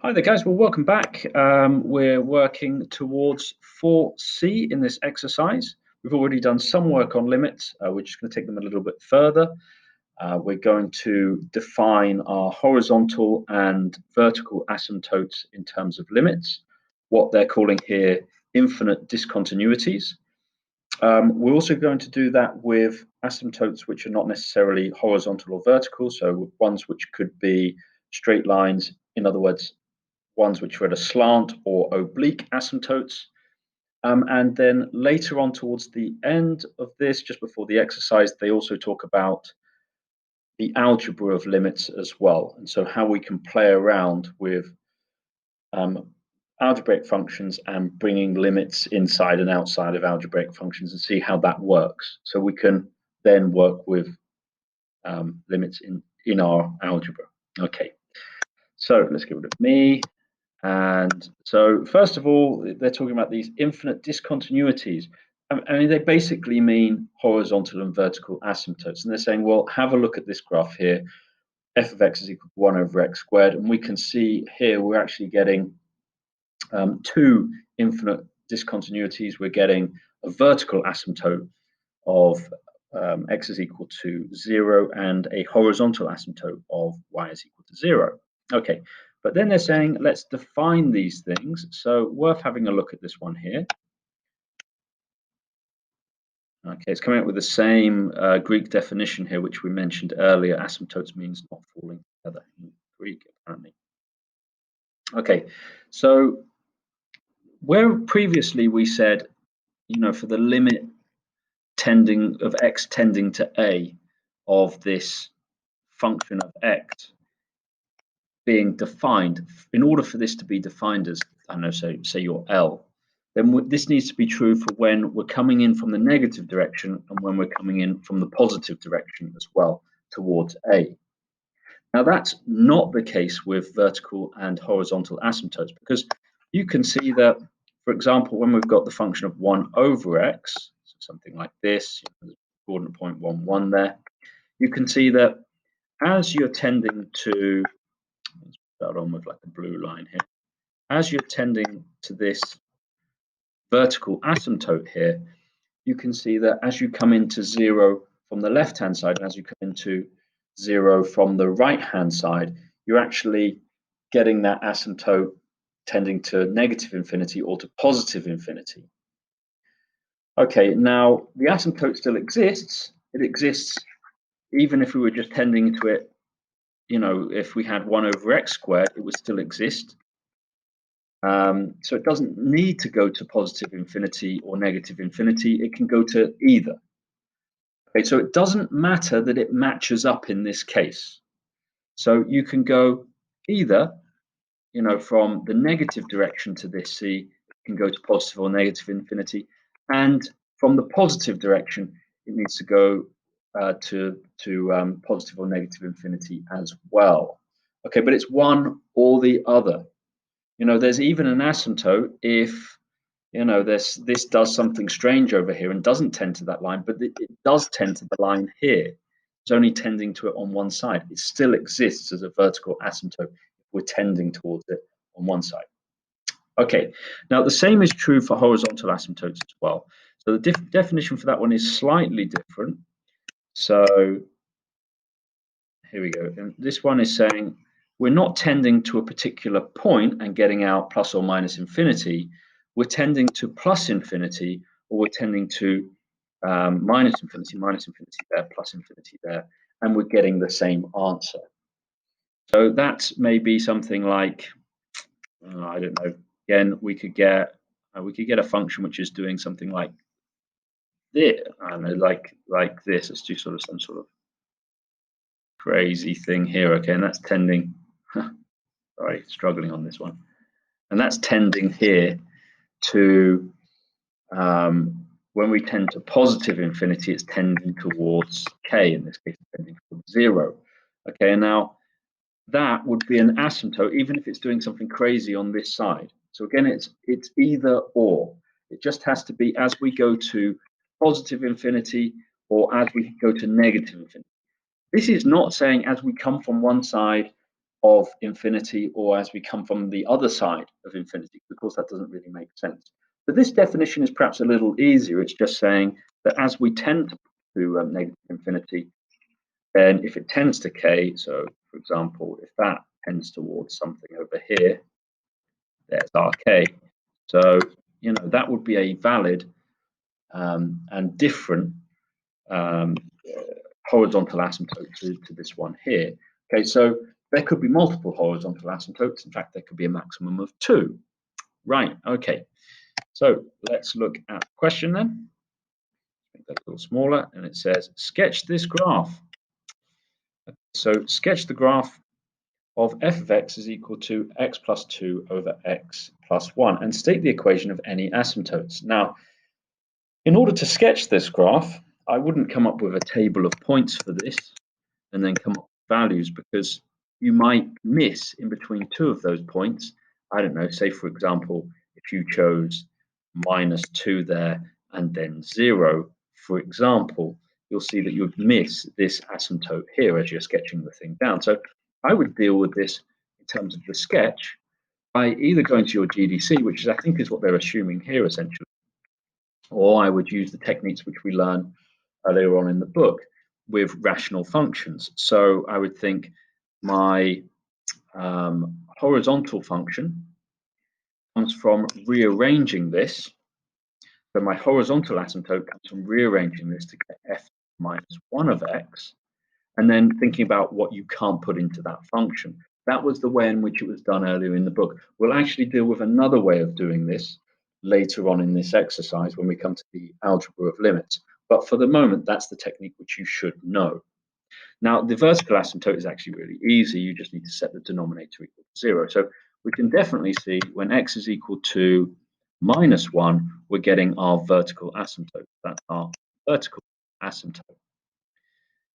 Hi there, guys. Well, welcome back. We're working towards 4C in this exercise. We've already done some work on limits. We're just going to take them a little bit further. We're going to define our horizontal and vertical asymptotes in terms of limits, what they're calling here infinite discontinuities. We're also going to do that with asymptotes which are not necessarily horizontal or vertical, so ones which could be straight lines, in other words, ones which are at a slant or oblique asymptotes. And then later on towards the end of this, just before the exercise, they also talk about the algebra of limits as well. And so how we can play around with algebraic functions and bringing limits inside and outside of algebraic functions and see how that works. So we can then work with limits in our algebra. Okay, so let's get rid of me. And so, first of all, they're talking about these infinite discontinuities. I mean, they basically mean horizontal and vertical asymptotes. And they're saying, well, have a look at this graph here. F of x is equal to 1 over x squared. And we can see here we're actually getting two infinite discontinuities. We're getting a vertical asymptote of x is equal to 0 and a horizontal asymptote of y is equal to 0. Okay. But then they're saying, let's define these things. So worth having a look at this one here. Okay, it's coming up with the same Greek definition here, which we mentioned earlier. Asymptotes means not falling together in Greek, apparently. Okay, so where previously we said, for the limit of x tending to a of this function of x being defined, in order for this to be defined as, I don't know, say your L, then this needs to be true for when we're coming in from the negative direction and when we're coming in from the positive direction as well towards A. Now that's not the case with vertical and horizontal asymptotes, because you can see that, for example, when we've got the function of 1 over x, so something like this, coordinate point 1, 1 there, you can see that as you're tending to, let's start on with like a blue line here, as you're tending to this vertical asymptote here, you can see that as you come into 0 from the left-hand side and as you come into 0 from the right-hand side, you're actually getting that asymptote tending to negative infinity or to positive infinity. Okay, now the asymptote still exists. It exists even if we were just tending to it, if we had 1 over x squared, it would still exist. So it doesn't need to go to positive infinity or negative infinity. It can go to either. Okay, so it doesn't matter that it matches up in this case. So you can go either, from the negative direction to this c, it can go to positive or negative infinity, and from the positive direction, it needs to go to positive or negative infinity as well. Okay, but it's one or the other. There's even an asymptote if, this does something strange over here and doesn't tend to that line, but it does tend to the line here. It's only tending to it on one side. It still exists as a vertical asymptote if we're tending towards it on one side. Okay, now the same is true for horizontal asymptotes as well. So the definition for that one is slightly different. So here we go. And this one is saying we're not tending to a particular point and getting out plus or minus infinity. We're tending to plus infinity, or we're tending to minus infinity there, plus infinity there, and we're getting the same answer. So that may be something like, I don't know. Again, we could get a function which is doing something like this. I don't know, like this. Let's do some sort of crazy thing here. Okay, and that's tending. Sorry, struggling on this one, and that's tending here to. When we tend to positive infinity, it's tending towards k. In this case, it's tending towards 0. Okay, and now that would be an asymptote, even if it's doing something crazy on this side. So again, it's either or. It just has to be as we go to positive infinity or as we go to negative infinity. This is not saying as we come from one side, of infinity, or as we come from the other side of infinity. Of course, that doesn't really make sense. But this definition is perhaps a little easier. It's just saying that as we tend to negative infinity, then if it tends to k, so for example, if that tends towards something over here, there's our k. So, you know, that would be a valid and different horizontal asymptote to this one here. Okay, so there could be multiple horizontal asymptotes. In fact, there could be a maximum of 2. Right, okay. So let's look at the question then. Make that a little smaller, and it says, sketch this graph. So sketch the graph of f of x is equal to x plus 2 over x plus 1, and state the equation of any asymptotes. Now, in order to sketch this graph, I wouldn't come up with a table of points for this and then come up with values, because you might miss in between 2 of those points. I don't know, say for example, if you chose -2 there and then 0, for example, you'll see that you'd miss this asymptote here as you're sketching the thing down. So I would deal with this in terms of the sketch by either going to your GDC, which is, I think, is what they're assuming here essentially, or I would use the techniques which we learned earlier on in the book with rational functions. So I would think my horizontal function comes from rearranging this. So my horizontal asymptote comes from rearranging this to get f minus 1 of x, and then thinking about what you can't put into that function. That was the way in which it was done earlier in the book. We'll actually deal with another way of doing this later on in this exercise when we come to the algebra of limits. But for the moment, that's the technique which you should know. Now, the vertical asymptote is actually really easy. You just need to set the denominator equal to 0. So we can definitely see when x is equal to -1, we're getting our vertical asymptote. That's our vertical asymptote.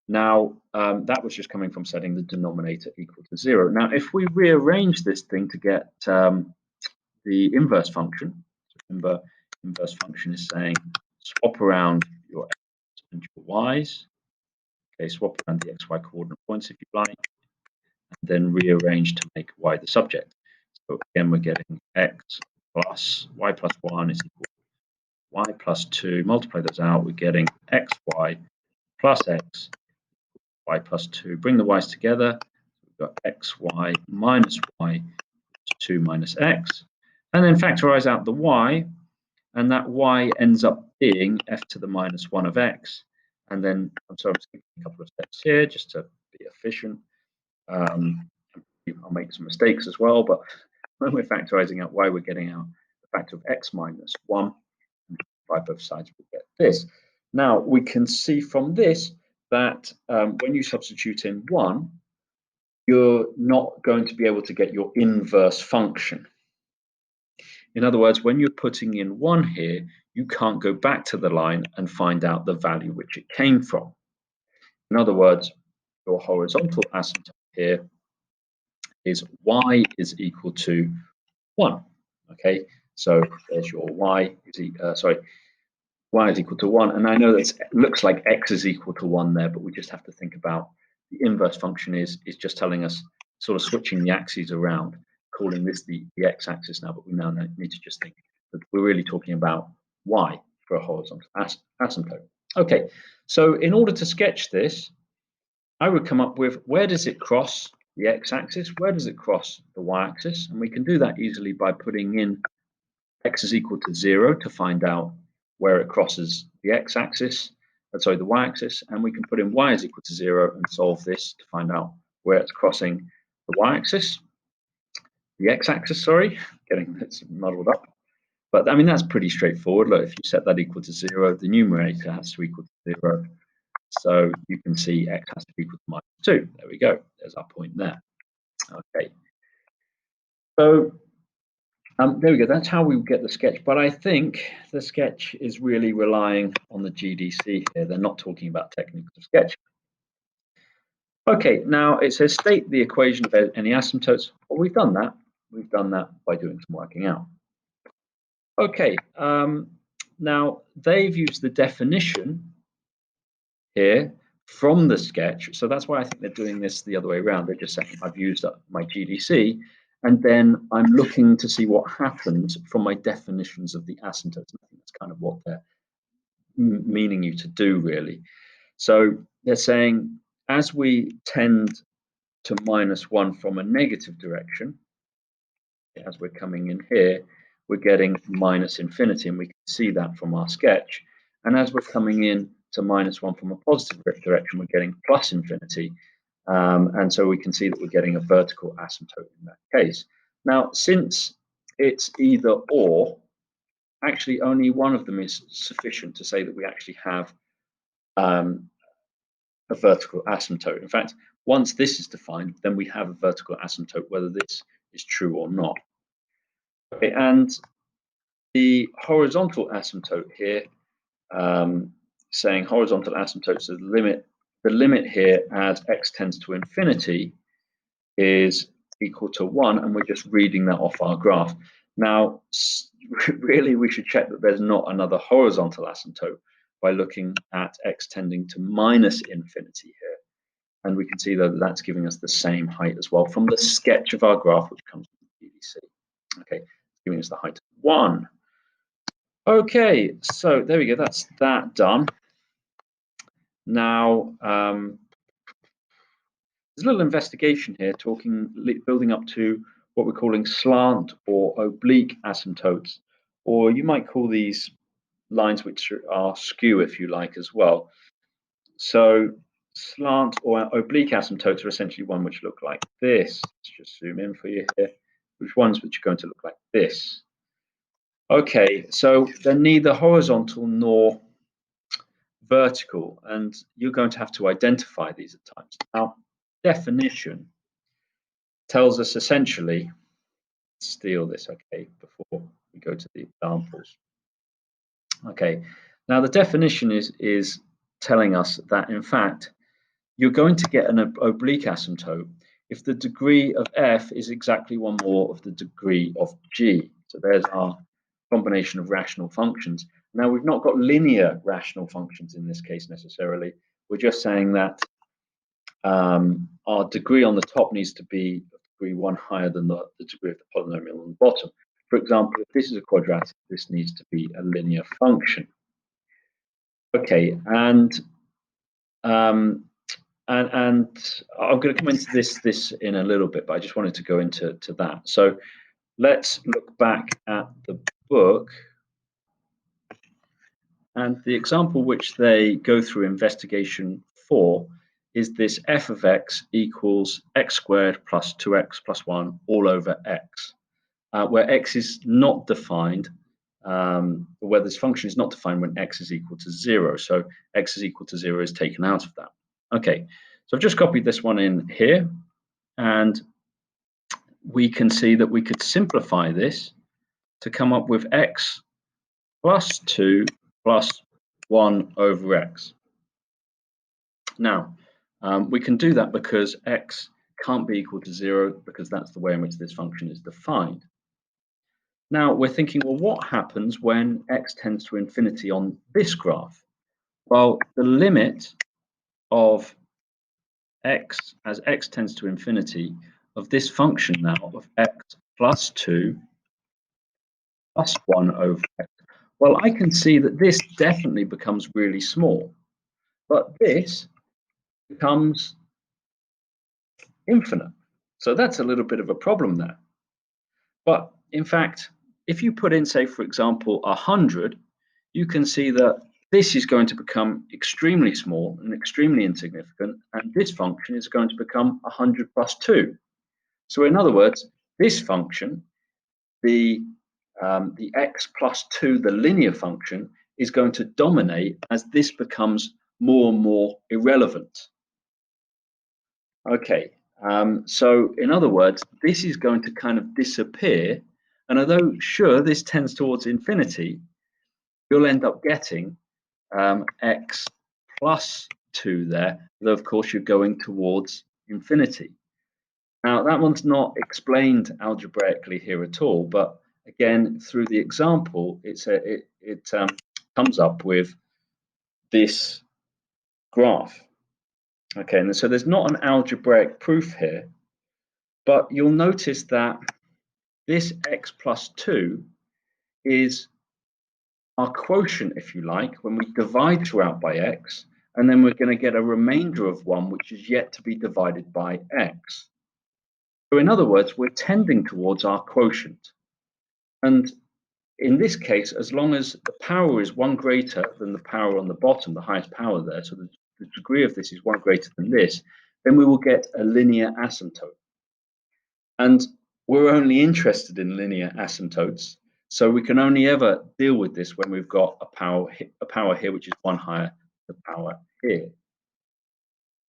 Now, that was just coming from setting the denominator equal to 0. Now, if we rearrange this thing to get the inverse function, so remember, inverse function is saying swap around your x and your y's. Okay, swap around the xy coordinate points if you like, and then rearrange to make y the subject. So again, we're getting x plus y plus 1 is equal to y plus 2. Multiply those out, we're getting xy plus x, y plus 2. Bring the y's together. We've got xy minus y is 2 minus x. And then factorize out the y, and that y ends up being f to the minus 1 of x. And then, I'm sorry, I'm skipping a couple of steps here just to be efficient. I'll make some mistakes as well, but when we're factorizing out y, we're getting out the factor of x minus 1. And by both sides, we'll get this. Now, we can see from this that when you substitute in 1, you're not going to be able to get your inverse function. In other words, when you're putting in 1 here, you can't go back to the line and find out the value which it came from. In other words, your horizontal asymptote here is y is equal to 1. Okay, so there's your y is y is equal to 1, and I know that it looks like x is equal to 1 there, but we just have to think about the inverse function is just telling us, sort of switching the axes around, calling this the x-axis now, but we now need to just think that we're really talking about y for a horizontal asymptote. Okay, so in order to sketch this, I would come up with, where does it cross the x-axis, where does it cross the y-axis, and we can do that easily by putting in x is equal to 0 to find out where it crosses the x-axis, the y-axis, and we can put in y is equal to 0 and solve this to find out where it's crossing the y-axis, the x-axis, sorry, getting it muddled up. But I mean, that's pretty straightforward. Look, if you set that equal to 0, the numerator has to equal to 0. So you can see x has to be equal to -2. There we go. There's our point there. Okay. So there we go. That's how we get the sketch. But I think the sketch is really relying on the GDC here. They're not talking about techniques of sketch. Okay, now it says state the equation of any asymptotes. Well, we've done that. We've done that by doing some working out. Okay, now they've used the definition here from the sketch. So that's why I think they're doing this the other way around. They're just saying I've used up my GDC, and then I'm looking to see what happens from my definitions of the asymptotes. I think that's kind of what they're meaning you to do, really. So they're saying as we tend to -1 from a negative direction, as we're coming in here, we're getting -infinity, and we can see that from our sketch. And as we're coming in to -1 from a positive direction, we're getting +infinity. And so we can see that we're getting a vertical asymptote in that case. Now, since it's either or, actually only one of them is sufficient to say that we actually have a vertical asymptote. In fact, once this is defined, then we have a vertical asymptote, whether this is true or not. Okay, and the horizontal asymptote here, saying horizontal asymptotes, the limit here as x tends to infinity is equal to 1, and we're just reading that off our graph. Now, really, we should check that there's not another horizontal asymptote by looking at x tending to -infinity here. And we can see that that's giving us the same height as well from the sketch of our graph, which comes from the GDC. Okay, giving us the height of 1. Okay, so there we go. That's that done. Now, there's a little investigation here, building up to what we're calling slant or oblique asymptotes, or you might call these lines which are skew, if you like, as well. So slant or oblique asymptotes are essentially one which look like this. Let's just zoom in for you here. Which ones which are going to look like this? Okay, so they're neither horizontal nor vertical, and you're going to have to identify these at times. Now, definition tells us essentially, steal this, okay, before we go to the examples. Okay, now the definition is telling us that, in fact, you're going to get an oblique asymptote if the degree of f is exactly one more of the degree of g. So there's our combination of rational functions. Now, we've not got linear rational functions in this case necessarily. We're just saying that our degree on the top needs to be degree 1 higher than the degree of the polynomial on the bottom. For example, if this is a quadratic, this needs to be a linear function. Okay, and I'm going to come into this in a little bit, but I just wanted to go into that. So let's look back at the book. And the example which they go through investigation for is this f of x equals x squared plus 2x plus 1 all over x, where x is not defined, where this function is not defined when x is equal to 0. So x is equal to 0 is taken out of that. Okay, so I've just copied this one in here, and we can see that we could simplify this to come up with x plus 2 plus 1 over x. Now, we can do that because x can't be equal to 0, because that's the way in which this function is defined. Now, we're thinking, well, what happens when x tends to infinity on this graph? Well, the limit of x, as x tends to infinity, of this function now of x plus 2 plus 1 over x. Well, I can see that this definitely becomes really small, but this becomes infinite. So that's a little bit of a problem there. But in fact, if you put in, say, for example, 100, you can see that this is going to become extremely small and extremely insignificant, and this function is going to become 100 plus 2. So in other words, this function, the x plus 2, the linear function, is going to dominate as this becomes more and more irrelevant. Okay, so in other words, this is going to kind of disappear, and although sure this tends towards infinity, you'll end up getting x plus 2 there, though of course you're going towards infinity. Now that one's not explained algebraically here at all, but again through the example it comes up with this graph. Okay, and so there's not an algebraic proof here, but you'll notice that this x plus 2 is our quotient, if you like, when we divide throughout by x, and then we're going to get a remainder of 1 which is yet to be divided by x. So in other words, we're tending towards our quotient. And in this case, as long as the power is 1 greater than the power on the bottom, the highest power there, so the degree of this is 1 greater than this, then we will get a linear asymptote. And we're only interested in linear asymptotes, so we can only ever deal with this when we've got a power here which is 1 higher than the power here.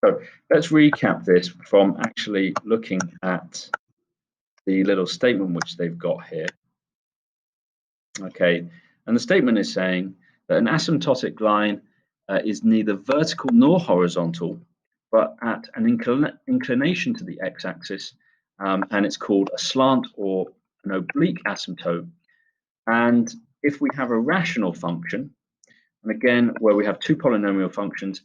So let's recap this from actually looking at the little statement which they've got here. Okay, and the statement is saying that an asymptotic line is neither vertical nor horizontal, but at an inclination to the x-axis, and it's called a slant or an oblique asymptote. And if we have a rational function, and again, where we have two polynomial functions,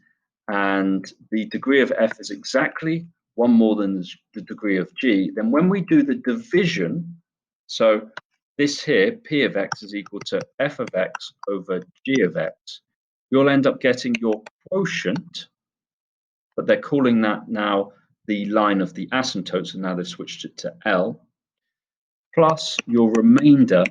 and the degree of f is exactly 1 more than the degree of g, then when we do the division, so this here, p of x is equal to f of x over g of x, you'll end up getting your quotient, but they're calling that now the line of the asymptote, so now they've switched it to L, plus your remainder,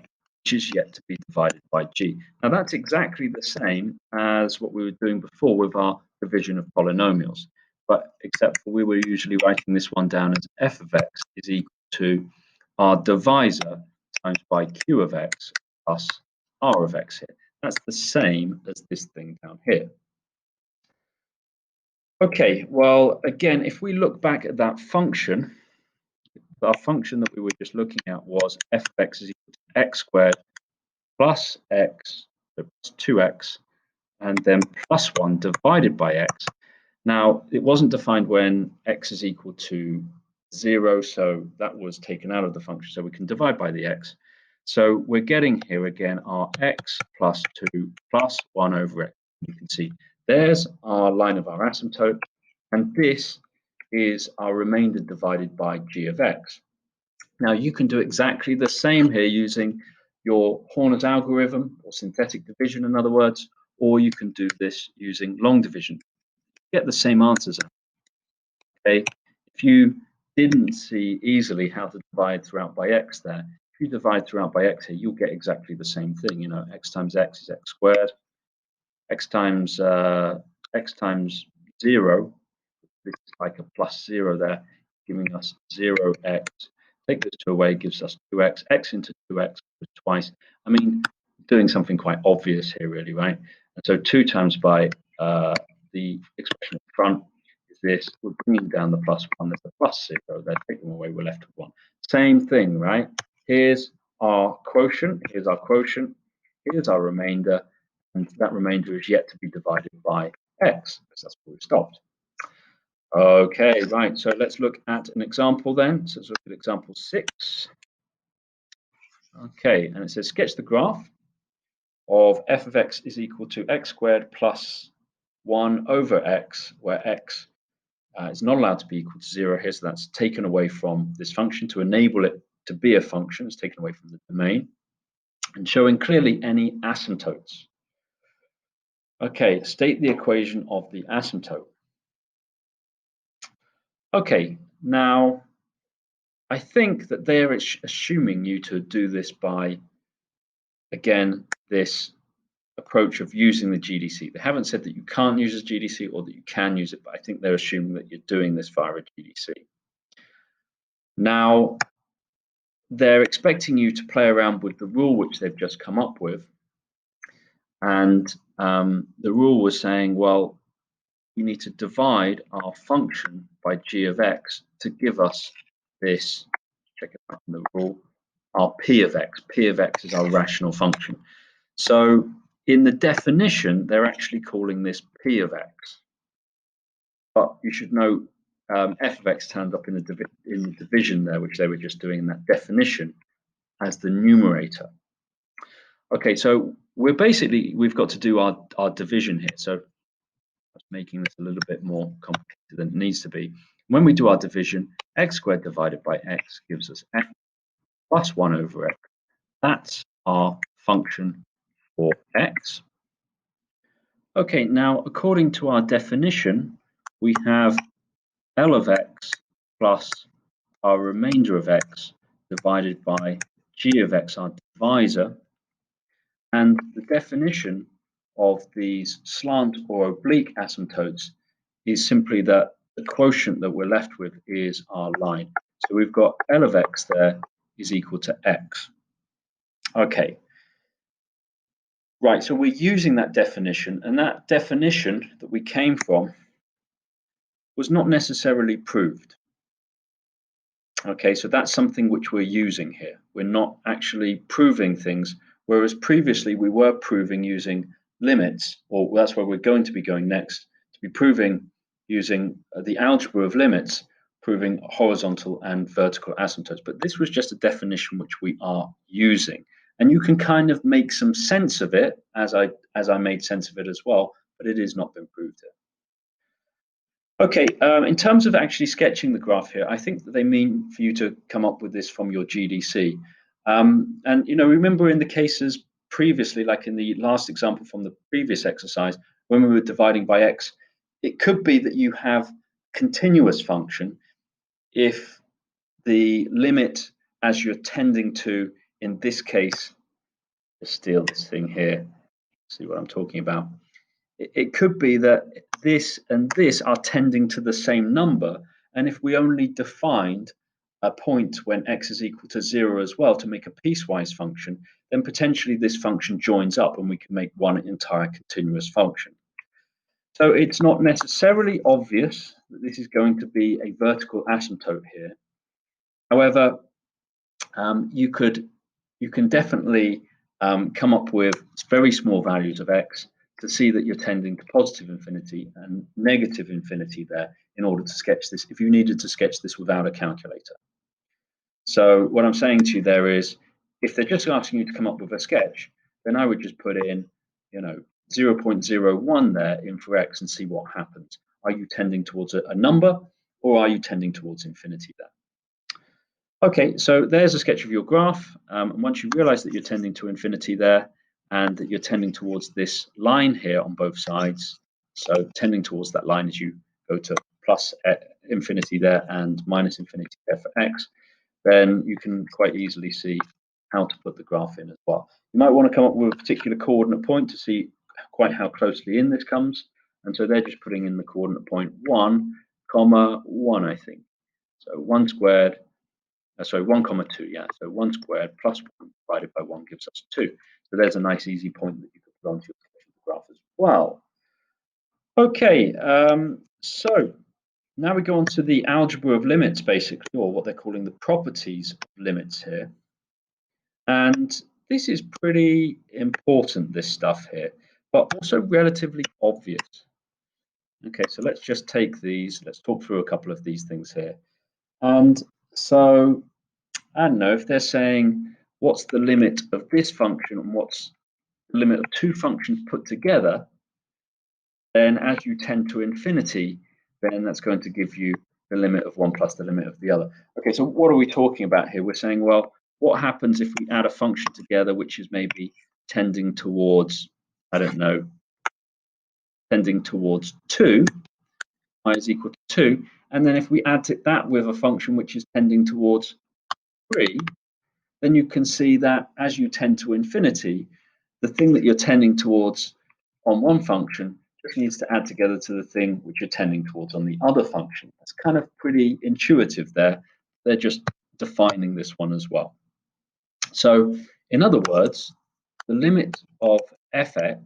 which is yet to be divided by g. Now that's exactly the same as what we were doing before with our division of polynomials, but except for we were usually writing this one down as f of x is equal to our divisor times by q of x plus r of x here. That's the same as this thing down here. Okay, well, again, if we look back at that function, our function that we were just looking at was f of x is equal to x squared plus x, so plus 2x, and then plus 1 divided by x. Now, it wasn't defined when x is equal to 0, so that was taken out of the function, so we can divide by the x. So we're getting here again our x plus 2 plus 1 over x. You can see there's our line of our asymptote, and this is our remainder divided by g of x. Now, you can do exactly the same here using your Horner's algorithm, or synthetic division, in other words, or you can do this using long division. Get the same answers. Okay, if you didn't see easily how to divide throughout by x there, if you divide throughout by x here, you'll get exactly the same thing. You know, x times x is x squared, x times 0. This is like a plus 0 there, giving us 0x. Take this 2 away, gives us 2x. X into 2x is twice. I mean, doing something quite obvious here, really, right? And so 2 times by the expression at the front is this. We're bringing down the plus 1. There's a plus 0 there. Take them away, we're left with 1. Same thing, right? Here's our quotient. Here's our quotient. Here's our remainder. And that remainder is yet to be divided by x, because that's where we stopped. Okay, right, so let's look at an example then. So let's look at example 6. Okay, and it says sketch the graph of f of x is equal to x squared plus 1 over x, where x is not allowed to be equal to 0 here, so that's taken away from this function to enable it to be a function. It's taken away from the domain, and showing clearly any asymptotes. Okay, state the equation of the asymptote. Okay, now I think that they're assuming you to do this by, again, this approach of using the GDC. They haven't said that you can't use a GDC or that you can use it, but I think they're assuming that you're doing this via a GDC. Now, they're expecting you to play around with the rule which they've just come up with. And the rule was saying, well, we need to divide our function by g of x to give us this, check it out in the rule, our p of x. P of x is our rational function. So in the definition, they're actually calling this p of x. But you should know f of x turned up in the division there, which they were just doing in that definition, as the numerator. Okay, so we've got to do our division here. So That's making this a little bit more complicated than it needs to be. When we do our division, x squared divided by x gives us x plus 1 over x. That's our function for x. Okay, now according to our definition, we have L of x plus our remainder of x divided by g of x, our divisor. And the definition of these slant or oblique asymptotes is simply that the quotient that we're left with is our line. So we've got L of x there is equal to x. Okay. Right, so we're using that definition, and that definition that we came from was not necessarily proved. Okay, so that's something which we're using here. We're not actually proving things, whereas previously we were proving using limits, or that's where we're going to be going next, to be proving using the algebra of limits, proving horizontal and vertical asymptotes. But this was just a definition which we are using. And you can kind of make some sense of it, as I made sense of it as well, but it has not been proved here. Okay, in terms of actually sketching the graph here, I think that they mean for you to come up with this from your GDC. And remember in the cases previously, like in the last example from the previous exercise, when we were dividing by x, it could be that you have continuous function if the limit as you're tending to, in this case, let's steal this thing here, see what I'm talking about. It could be that this and this are tending to the same number, and if we only defined a point when x is equal to 0 as well to make a piecewise function, then potentially this function joins up and we can make one entire continuous function. So it's not necessarily obvious that this is going to be a vertical asymptote here. However, you can definitely come up with very small values of x to see that you're tending to positive infinity and negative infinity there in order to sketch this, if you needed to sketch this without a calculator. So what I'm saying to you there is, if they're just asking you to come up with a sketch, then I would just put in, 0.01 there in for x and see what happens. Are you tending towards a number, or are you tending towards infinity there? Okay, so there's a sketch of your graph. And once you realize that you're tending to infinity there and that you're tending towards this line here on both sides, so tending towards that line as you go to plus infinity there and minus infinity there for x, then you can quite easily see how to put the graph in as well. You might want to come up with a particular coordinate point to see quite how closely in this comes. And so they're just putting in the coordinate point 1, 1, I think. So 1 squared. 1, 2, yeah. So 1 squared plus 1 divided by 1 gives us 2. So there's a nice easy point that you could put onto your graph as well. Okay, so now we go on to the algebra of limits, basically, or what they're calling the properties of limits here. And this is pretty important, this stuff here, but also relatively obvious. Okay, so let's just take these. Let's talk through a couple of these things here. And so I don't know if they're saying what's the limit of this function and what's the limit of two functions put together, then as you tend to infinity, then that's going to give you the limit of one plus the limit of the other. Okay, so what are we talking about here? We're saying, well, what happens if we add a function together which is maybe tending towards, I don't know, tending towards 2, y is equal to 2, and then if we add that with a function which is tending towards 3, then you can see that as you tend to infinity, the thing that you're tending towards on one function just needs to add together to the thing which you're tending towards on the other function. That's kind of pretty intuitive there. They're just defining this one as well. So in other words, the limit of fx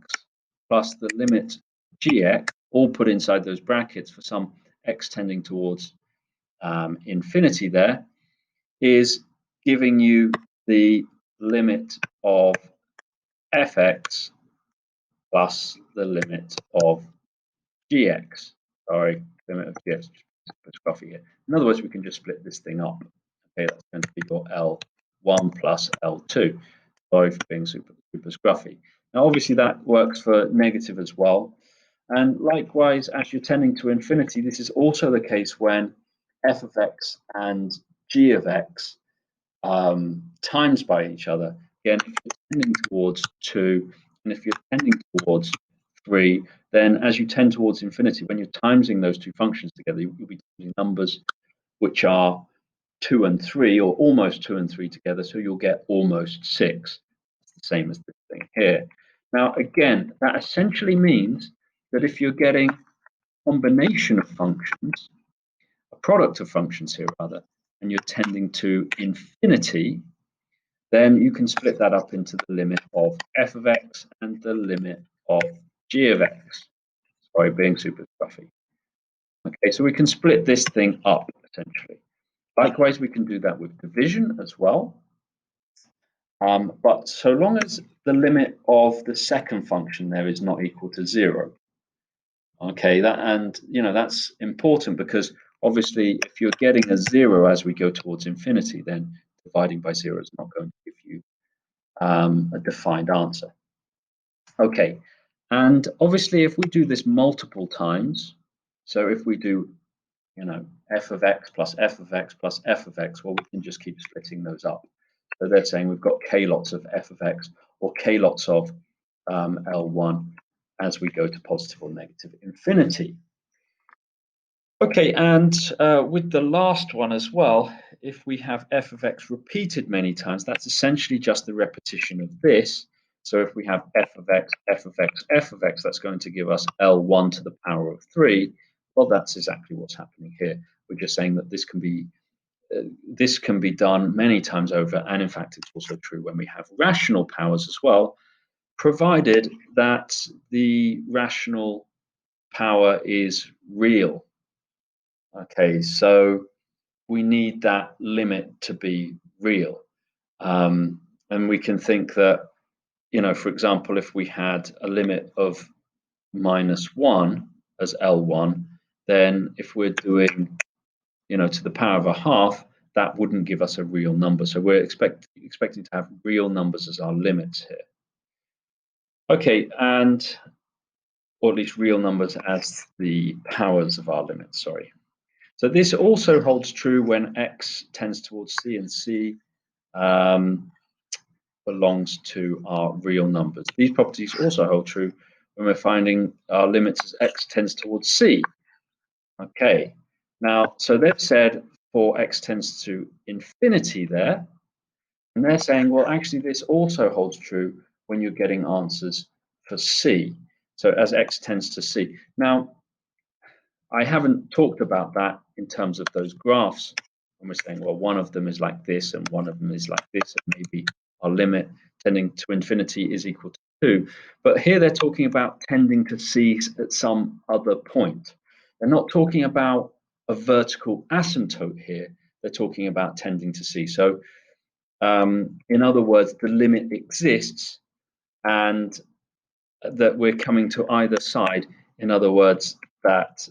plus the limit gx, all put inside those brackets for some x tending towards infinity there, is giving you the limit of fx plus the limit of gx. Sorry, limit of gx. It's scruffy here. In other words, we can just split this thing up. Okay, that's going to be your L1 plus L2. Sorry for being super scruffy. Now, obviously, that works for negative as well. And likewise, as you're tending to infinity, this is also the case when f of x and g of x times by each other. Again, if you're tending towards 2, and if you're tending towards 3, then as you tend towards infinity, when you're timesing those two functions together, you'll be using numbers which are 2 and 3, or almost 2 and 3 together, so you'll get almost 6. It's the same as this thing here. Now, again, that essentially means that if you're getting a combination of functions, a product of functions here rather, and you're tending to infinity, then you can split that up into the limit of f of x and the limit of g of x. Sorry, being super scruffy. Okay, so we can split this thing up essentially. Likewise, we can do that with division as well. But so long as the limit of the second function there is not equal to 0. Okay, that's important because obviously if you're getting a 0 as we go towards infinity, then dividing by 0 is not going to give you a defined answer. Okay, and obviously if we do this multiple times, so if we do, f of x plus f of x plus f of x, well, we can just keep splitting those up. So they're saying we've got k lots of f of x or k lots of L1 as we go to positive or negative infinity. Okay, and with the last one as well, if we have f of x repeated many times, that's essentially just the repetition of this. So if we have f of x, f of x, f of x, that's going to give us L1 to the power of 3. Well, that's exactly what's happening here. We're just saying that this can be done many times over, and in fact, it's also true when we have rational powers as well, provided that the rational power is real. Okay, so we need that limit to be real. And we can think that, for example, if we had a limit of -1 as L1, then if we're doing, to the power of a half, that wouldn't give us a real number. So we're expecting to have real numbers as our limits here. Okay, or at least real numbers as the powers of our limits, sorry. So this also holds true when x tends towards c and c belongs to our real numbers. These properties also hold true when we're finding our limits as x tends towards c. Okay, now, so they've said for x tends to infinity there, and they're saying, well, actually, this also holds true when you're getting answers for c. So as x tends to c. Now, I haven't talked about that in terms of those graphs. And we're saying, well, one of them is like this and one of them is like this, and maybe our limit tending to infinity is equal to 2. But here they're talking about tending to c at some other point. They're not talking about a vertical asymptote here. They're talking about tending to c. So in other words, the limit exists and that we're coming to either side. In other words, that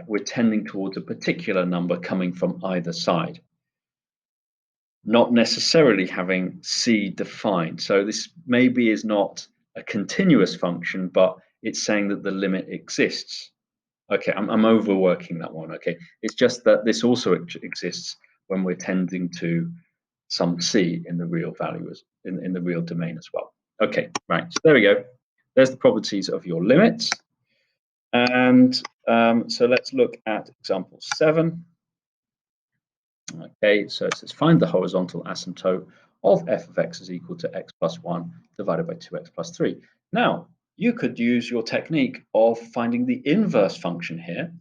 we're tending towards a particular number coming from either side, not necessarily having c defined. So this maybe is not a continuous function, but it's saying that the limit exists. Okay, I'm overworking that one. Okay, it's just that this also exists when we're tending to some c in the real values in the real domain as well. Okay, right. So there we go. There's the properties of your limits. And so let's look at example 7. Okay, so it says find the horizontal asymptote of f of x is equal to x plus 1 divided by 2x plus 3. Now, you could use your technique of finding the inverse function here,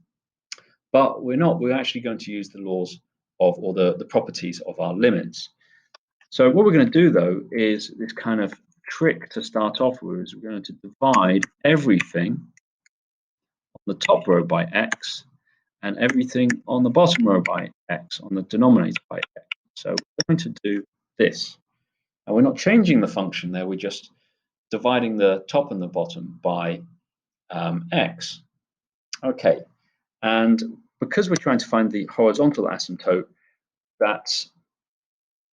but we're not. We're actually going to use the laws of, or the properties of our limits. So what we're going to do, though, is this kind of trick to start off with is we're going to divide everything on the top row by x and everything on the bottom row by x, on the denominator by x. So we're going to do this. And we're not changing the function there, we're just dividing the top and the bottom by x. Okay, and because we're trying to find the horizontal asymptote, that's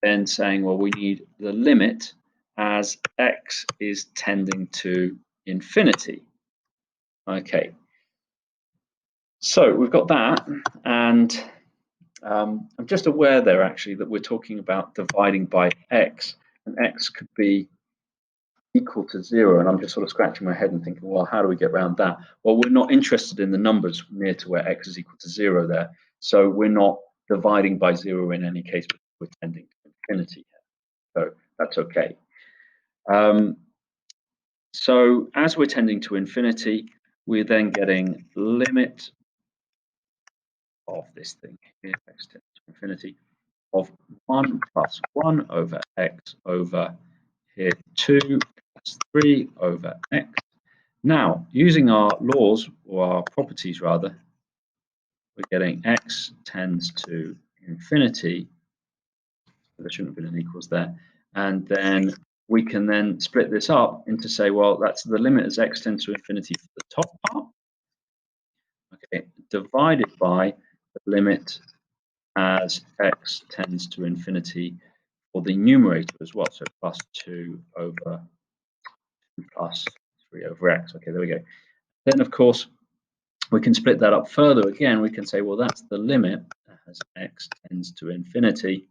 then saying, well, we need the limit as x is tending to infinity. Okay, so we've got that, and I'm just aware there actually that we're talking about dividing by x, and x could be equal to 0, and I'm just sort of scratching my head and thinking, well, how do we get around that? Well, we're not interested in the numbers near to where x is equal to 0 there, so we're not dividing by 0 in any case. We're tending to infinity here, so that's okay. So as we're tending to infinity, we're then getting limit of this thing here, x tends to infinity, of 1 plus 1 over x over here 2 plus 3 over x. Now, using our laws, or our properties rather, we're getting x tends to infinity. There shouldn't have been an equals there. And then we can then split this up into say, well, that's the limit as x tends to infinity for the top part. Okay, divided by the limit as x tends to infinity for the numerator as well. So plus 2 over 2 plus 3 over x. Okay, there we go. Then, of course, we can split that up further again. We can say, well, that's the limit as x tends to infinity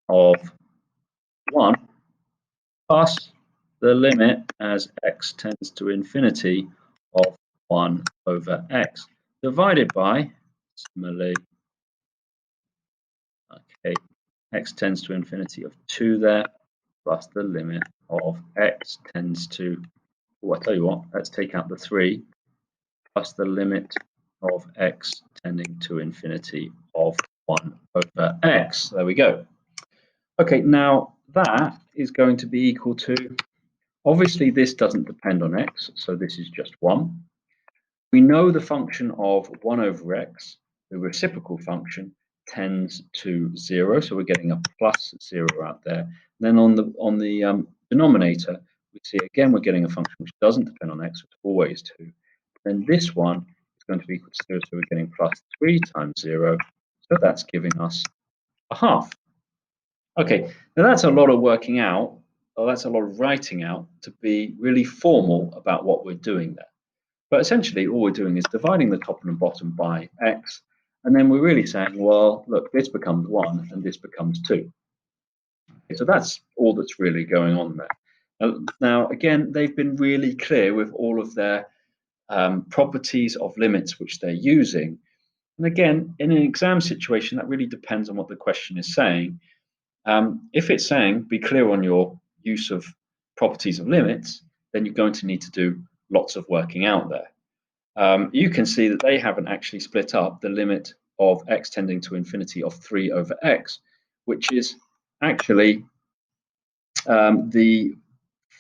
of 1 plus the limit as x tends to infinity of 1 over x divided by, similarly, okay, x tends to infinity of 2 there plus the limit of x tends to, oh, I tell you what, let's take out the 3 plus the limit of x tending to infinity of 1 over x. There we go. Okay, now that is going to be equal to, obviously this doesn't depend on x, so this is just 1. We know the function of 1 over x, the reciprocal function, tends to 0, so we're getting a plus 0 out there. Then on the denominator, we see again we're getting a function which doesn't depend on x, it's always 2. Then this one is going to be equal to 0, so we're getting plus 3 times 0, so that's giving us a half. Okay, now that's a lot of working out, or that's a lot of writing out to be really formal about what we're doing there. But essentially, all we're doing is dividing the top and the bottom by x, and then we're really saying, well, look, this becomes 1 and this becomes 2. Okay, so that's all that's really going on there. Now, again, they've been really clear with all of their properties of limits which they're using. And again, in an exam situation, that really depends on what the question is saying. If it's saying, be clear on your use of properties of limits, then you're going to need to do lots of working out there. You can see that they haven't actually split up the limit of x tending to infinity of 3 over x, which is actually the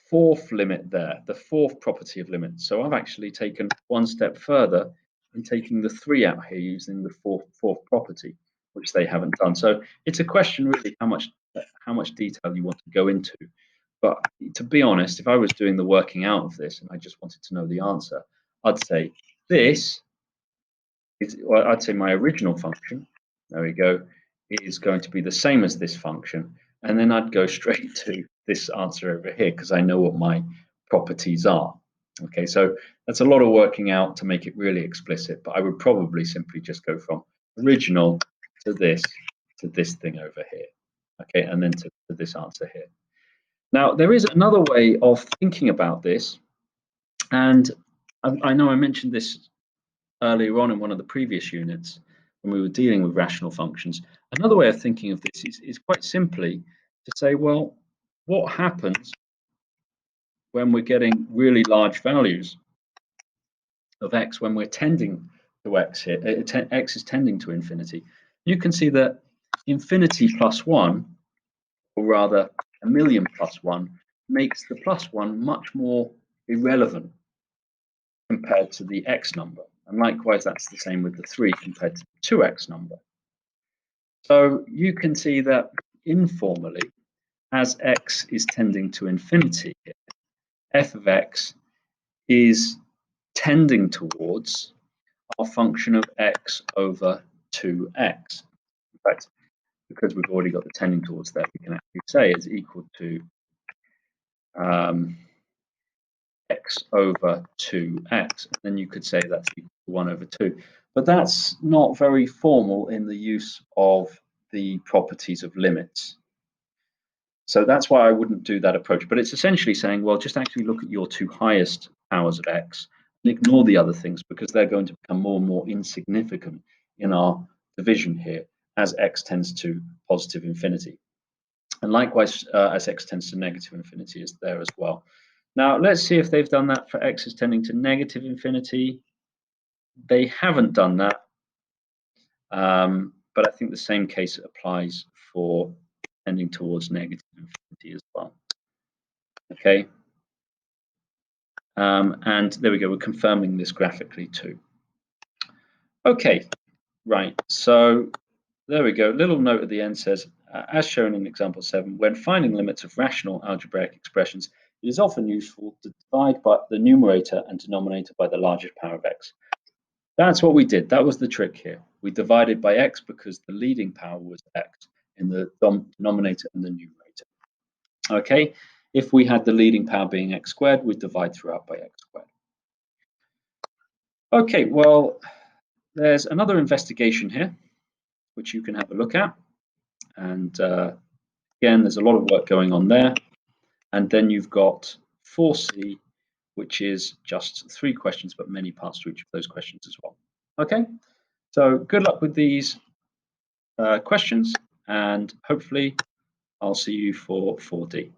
fourth limit there, the fourth property of limits. So I've actually taken one step further and taking the 3 out here using the fourth property, which they haven't done. So it's a question really how much detail you want to go into. But to be honest, if I was doing the working out of this and I just wanted to know the answer, I'd say this is, well, I'd say my original function, there we go, is going to be the same as this function. And then I'd go straight to this answer over here because I know what my properties are. Okay, so that's a lot of working out to make it really explicit, but I would probably simply just go from original to this thing over here. Okay, and then to this answer here. Now, there is another way of thinking about this, and I know I mentioned this earlier on in one of the previous units when we were dealing with rational functions. Another way of thinking of this is quite simply to say, well, what happens when we're getting really large values of x when we're tending to x here? X is tending to infinity. You can see that infinity plus 1, or rather a million plus 1, makes the plus 1 much more irrelevant compared to the x number. And likewise, that's the same with the 3 compared to the 2x number. So you can see that informally, as x is tending to infinity, f of x is tending towards our function of x over 2x. In fact, because we've already got the tending towards there, we can actually say is equal to x over 2x. And then you could say that's equal to 1 over 2. But that's not very formal in the use of the properties of limits. So that's why I wouldn't do that approach. But it's essentially saying, well, just actually look at your two highest powers of x and ignore the other things because they're going to become more and more insignificant in our division here as x tends to positive infinity. And likewise, as x tends to negative infinity is there as well. Now, let's see if they've done that for x is tending to negative infinity. They haven't done that, but I think the same case applies for tending towards negative infinity as well. Okay, and there we go, we're confirming this graphically too. Okay, right, so there we go. Little note at the end says, as shown in example 7, when finding limits of rational algebraic expressions, it is often useful to divide by the numerator and denominator by the largest power of x. That's what we did. That was the trick here. We divided by x because the leading power was x in the denominator and the numerator. Okay, if we had the leading power being x squared, we'd divide throughout by x squared. Okay, well, there's another investigation here, which you can have a look at. And again, there's a lot of work going on there. And then you've got 4C, which is just 3 questions, but many parts to each of those questions as well. Okay, so good luck with these questions, and hopefully I'll see you for 4D.